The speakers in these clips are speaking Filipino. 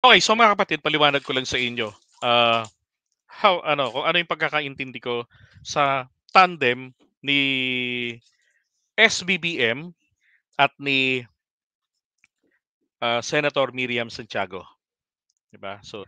Okay, so mga kapatid, paliwanag ko lang sa inyo, kung ano yung pagkakaintindi ko sa tandem ni SBBM at ni, Senator Miriam Santiago, 'di ba? So,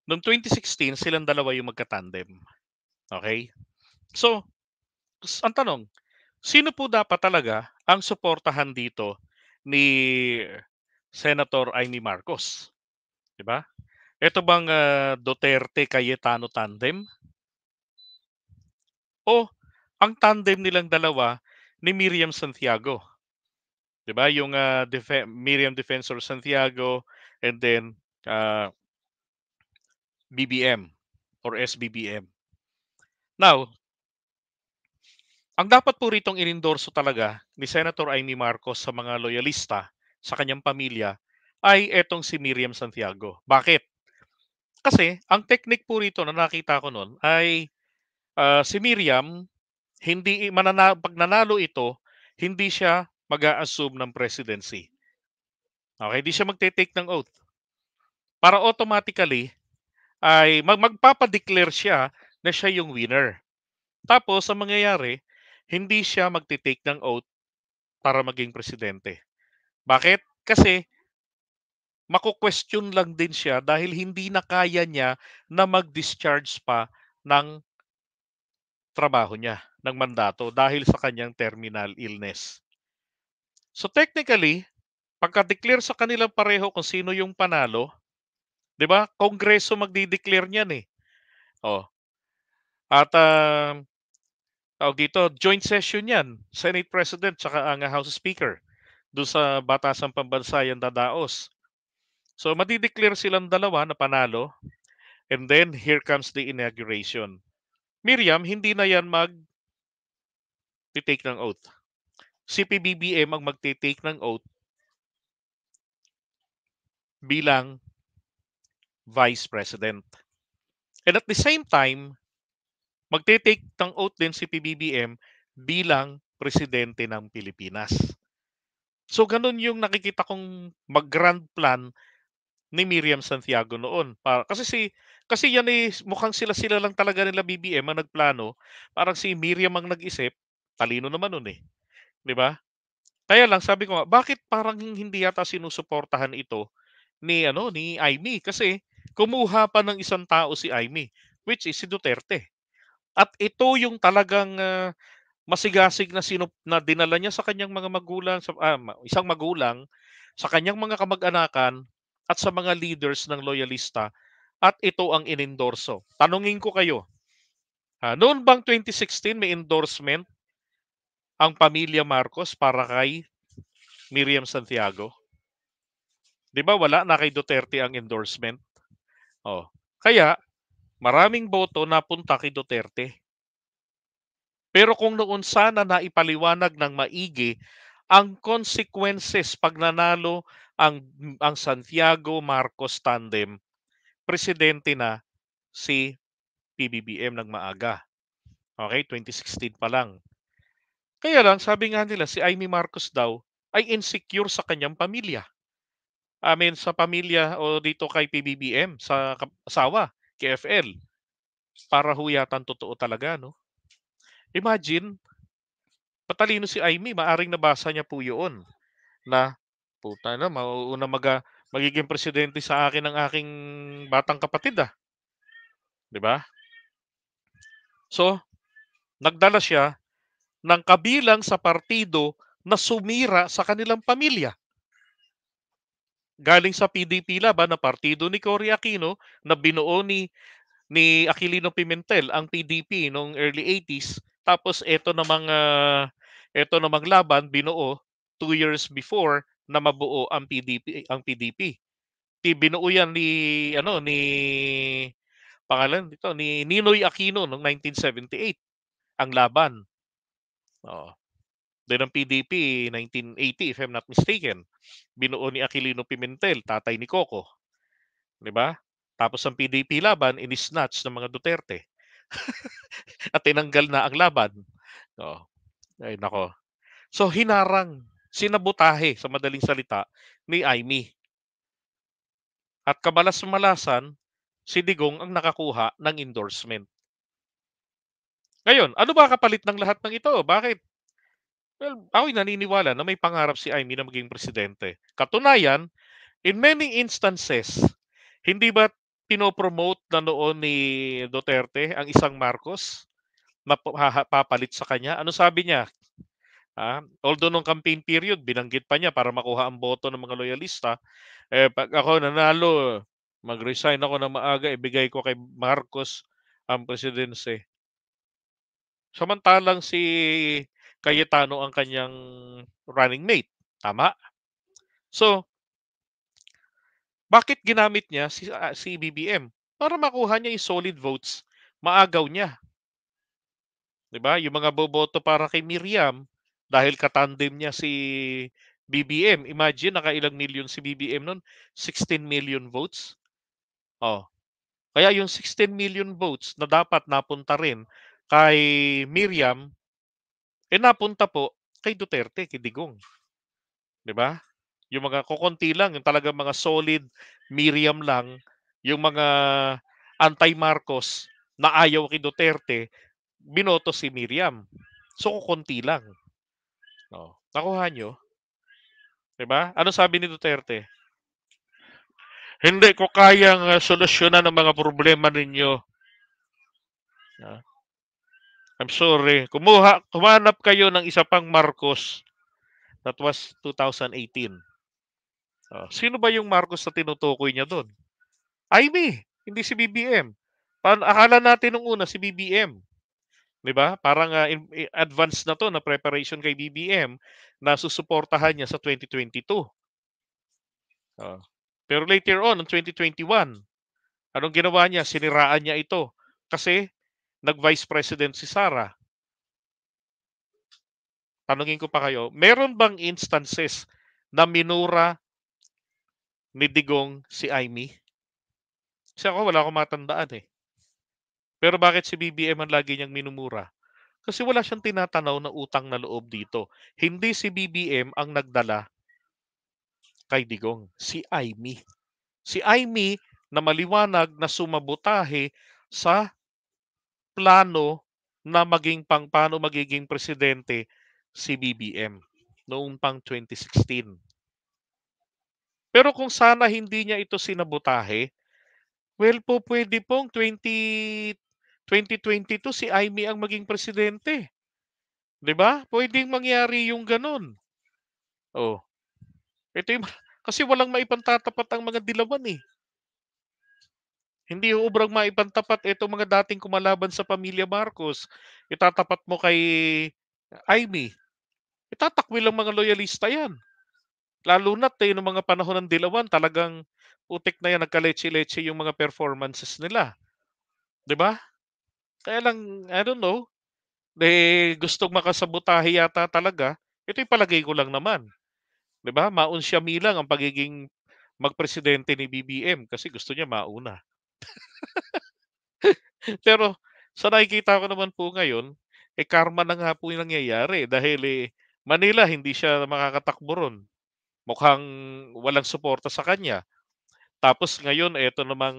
noong 2016 silang dalawa yung magka-tandem, okey? So, ang tanong, sino po dapat talaga ang suportahan dito ni Senator Amy Marcos, 'di ba? Eto bang, Duterte-Cayetano tandem o ang tandem nilang dalawa ni Miriam Santiago, 'di ba? Yung, Miriam Defensor Santiago and then, ah, BBM or SBBM. Now, ang dapat po ritong inendorso talaga ni Senator Amy Marcos sa mga loyalista sa kanyang pamilya ay etong si Miriam Santiago. Bakit? Kasi ang technique po rito na nakita ko nun ay, si Miriam hindi 'pag nanalo ito, hindi siya mag-a-assume ng presidency. Okay, hindi siya magte-take ng oath. Para automatically ay magpapa-declare siya na siya yung winner. Tapos ang mangyayari, hindi siya magte-take ng oath para maging presidente. Bakit? Kasi mako-question lang din siya dahil hindi na kaya niya na mag-discharge pa ng trabaho niya, ng mandato dahil sa kanyang terminal illness. So technically, pagka-declare sa kanilang pareho kung sino yung panalo, 'di ba? Kongreso magde-declare niyan eh. Oh, at tawag dito, joint session 'yan, Senate President tsaka ang House Speaker. Do'n sa batasang pambansa 'yan dadaos. So made-declare silang dalawa na panalo and then here comes the inauguration. Miriam, hindi na 'yan take ng oath. Si PBBM ang magte-take ng oath bilang Vice President. And at the same time, magte-take ng oath din si PBBM bilang Presidente ng Pilipinas. So gano'n yung nakikita kong grand plan ni Miriam Santiago noon. Kasi yan eh, mukhang sila-sila lang talaga nila BBM ang nagplano. Parang si Miriam ang nag-isip. Talino naman nun eh, 'di ba? Kaya lang sabi ko nga, bakit parang hindi yata sinusuportahan ito ni Aimee kasi kumuha pa ng isang tao si Aimee, which is si Duterte. At ito yung talagang, masigasig na dinala niya sa kanyang mga magulang, isang magulang, sa kanyang mga kamag-anakan at sa mga leaders ng loyalista at ito ang inendorso. Tanungin ko kayo, noon bang 2016 may endorsement ang pamilya Marcos para kay Miriam Santiago? 'Di ba wala na kay Duterte ang endorsement? Oh, kaya maraming boto napunta kay Duterte. Pero kung noon sana naipaliwanag ng maigi ang consequences 'pag nanalo ang Santiago Marcos tandem, presidente na si PBBM ng maaga. Okay, 2016 pa lang. Kaya lang sabi nga nila si Amy Marcos daw ay insecure sa kanyang pamilya. I mean sa pamilya o dito kay PBBM sa asawa, KFL. Para ho yatang totoo talaga 'no. Imagine, patalino si Amy, maaring nabasa niya po 'yun na, "Puta na mauuna magiging presidente sa akin ng aking batang kapatid, 'di ba?" So, nagdala siya ng kabilang sa partido na sumira sa kanilang pamilya. Galing sa PDP Laban na partido ni Cory Aquino na binuo ni Aquilino Pimentel ang PDP noong early 80s. Tapos eto namang laban binuo 2 years before na mabuo ang PDP. Binuo yan ni pangalan nito ni Ninoy Aquino noong 1978 ang laban. Oo. Then ang PDP 1980 if I'm not mistaken. Binuo ni Aquilino Pimentel, tatay ni Coco, 'di ba? Tapos ang PDP Laban ini-snatch ng mga Duterte at tinanggal na ang laban. Oo. Ay nako. So hinarang, sinabotahe sa madaling salita ni Aimee. At kamalas-malasan, si Digong ang nakakuha ng endorsement. Ngayon, ano ba kapalit ng lahat ng ito? Bakit? Well, ako'y naniniwala na may pangarap si Imee na maging presidente. Katunayan, in many instances, hindi ba pinopromote na noon ni Duterte ang isang Marcos na papalit sa kanya? Ano sabi niya? Although nung campaign period, binanggit pa niya para makuha ang boto ng mga loyalista, pag ako nanalo, mag-resign ako ng maaga, ibigay ko kay Marcos ang presidency. Samantalang si Cayetano ang kanyang running mate. Tama? So, bakit ginamit niya si BBM? Para makuha niya yung solid votes. Maagaw niya. 'Di ba? Yung mga boboto para kay Miriam, dahil katandem niya si BBM. Imagine, nakailang million si BBM nun? 16 million votes. Oh, kaya yung 16 million votes na dapat napunta rin kay Miriam, napunta po kay Duterte, kay Digong. 'Di ba? Yung mga kokonti lang, yung talagang mga solid Miriam lang, yung mga anti-Marcos na ayaw kay Duterte, binoto si Miriam. So, kokonti lang. Oh, nakuha nyo? 'Di ba? Ano sabi ni Duterte? Hindi ko kayang solusyonan ang mga problema ninyo. Ah, I'm sorry. Kumanap kayo ng isa pang Marcos. That was 2018. Sino ba yung Marcos na tinutukoy niya doon? Amy, hindi si BBM. Akala natin nung una si BBM. 'Di ba? Parang advance na to na preparation kay BBM na susuportahan niya sa 2022. Pero later on, noong 2021, anong ginawa niya? Siniraan niya ito. Kasi nag-vice president si Sara. Tanungin ko pa kayo, meron bang instances na minura ni Digong si Amy? Kasi ako wala akong matandaan eh. Pero bakit si BBM ang lagi niyang minumura? Kasi wala siyang tinatanaw na utang na loob dito. Hindi si BBM ang nagdala kay Digong, si Amy. Si Amy na maliwanag na sumabotahe sa plano na paano magiging presidente si BBM noong pang 2016. Pero kung sana hindi niya ito sinabotahe, well po pwede pong 2022 si Amy ang maging presidente. 'Di ba? Pwedeng mangyari yung ganun. Oh, ito yung kasi walang maipantatapat ang mga dilawan eh. Hindi ubrang maipantapat itong mga dating kumalaban sa pamilya Marcos. Itatapat mo kay Amy. Itatakwil lang mga loyalista yan. Lalo na't nung mga panahon ng dilawan, talagang putik na yan, nagkaletse-letse yung mga performances nila. 'Di ba? Kaya lang, I don't know, gustong makasabotahe yata talaga. Ito yung palagay ko lang naman. 'Di ba? Maun siya milang ang pagiging magpresidente ni BBM kasi gusto niya mauna. Pero sa nakikita ko naman po ngayon, karma na nga po yung nangyayari dahil Manila hindi siya makakatakbo ron. Mukhang walang suporta sa kanya. Tapos ngayon eto namang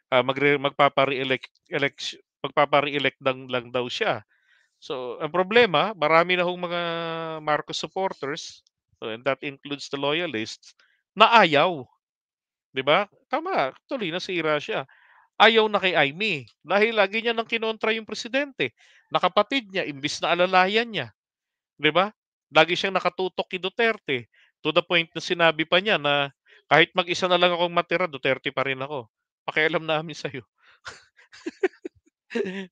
magpapa-re-elect lang daw siya. So, ang problema, marami na hong mga Marcos supporters, and that includes the loyalists, na ayaw, 'di ba? Tama, tuloy nasira siya. Ayaw na kay Imee dahil lagi niya nang kinontra yung presidente. Nakapatid niya imbis na alalayan niya, 'di ba? Lagi siyang nakatutok kay Duterte to the point na sinabi pa niya na kahit mag-isa na lang akong matira, Duterte pa rin ako. Pakialam namin sa'yo.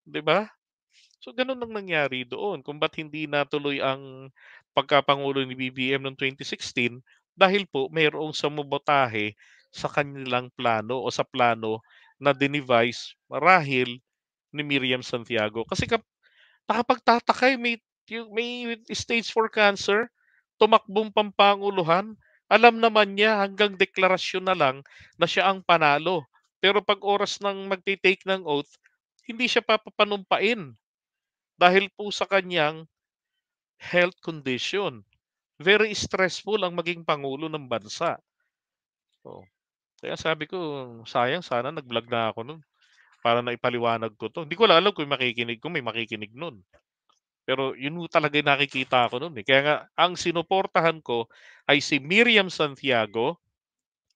'Di ba? So ganun ang nangyari doon kung ba't hindi natuloy ang pagkapangulo ni BBM noong 2016 dahil po mayroong sumubotahe sa kanilang plano o sa plano na dinevise marahil ni Miriam Santiago. Kasi nakapagtataka may stage 4 cancer, tumakbong pampanguluhan, alam naman niya hanggang deklarasyon na lang na siya ang panalo. Pero pag oras ng magti-take ng oath, hindi siya papanumpain dahil po sa kanyang health condition. Very stressful ang maging pangulo ng bansa. Oh. Kaya sabi ko, sayang sana nag-vlog na ako nun para naipaliwanag ko 'to. Hindi ko lang alam kung may makikinig nun. Pero yun ho talaga yung nakikita ko nun, eh. Kaya nga ang sinuportahan ko ay si Miriam Santiago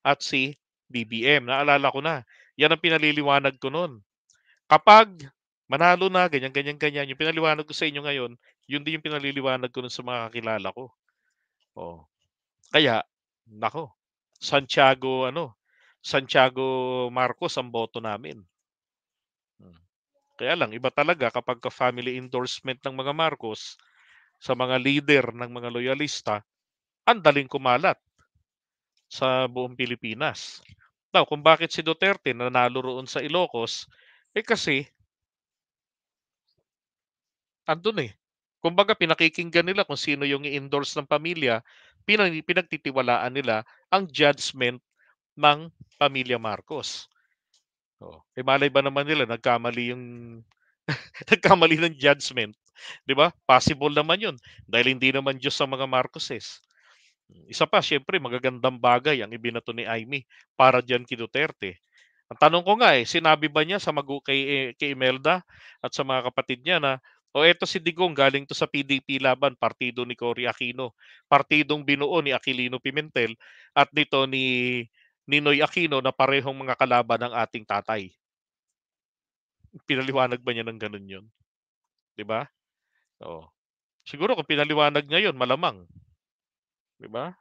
at si BBM. Naalala ko na, yan ang pinaliliwanag ko nun. Kapag manalo na, ganyan, ganyan, ganyan, yung pinaliwanag ko sa inyo ngayon, yun din yung pinaliliwanag ko nun sa mga kakilala ko. Oh, kaya naku, Santiago ano, Santiago Marcos ang boto namin. Hmm. Kaya lang iba talaga kapagka family endorsement ng mga Marcos sa mga leader ng mga loyalista, ang daling kumalat sa buong Pilipinas. Now, kung bakit si Duterte nanalo roon sa Ilocos, eh kasi andun eh. Kumbaga pinakikinggan nila kung sino yung i-endorse ng pamilya, pinagtitiwalaan nila ang judgment ng pamilya Marcos. Oh, eh malay ba naman nila nagkamali yung nagkamali ng judgment, 'di ba? Possible naman 'yun dahil hindi naman Diyos ang mga Marcoses. Isa pa siyempre magagandang bagay ang ibinato ni Amy para diyan kay Duterte. Ang tanong ko nga, eh, sinabi ba niya sa kay Imelda at sa mga kapatid niya na, "O eto si Digong galing 'to sa PDP Laban, partido ni Cory Aquino, partidong binuo ni Aquilino Pimentel at nito ni Ninoy Aquino na parehong mga kalaban ng ating tatay." Pinaliwanag ba niya ng gano'n 'yun, 'di ba? Oo. Siguro kung pinaliwanag niya 'yun malamang, 'di ba?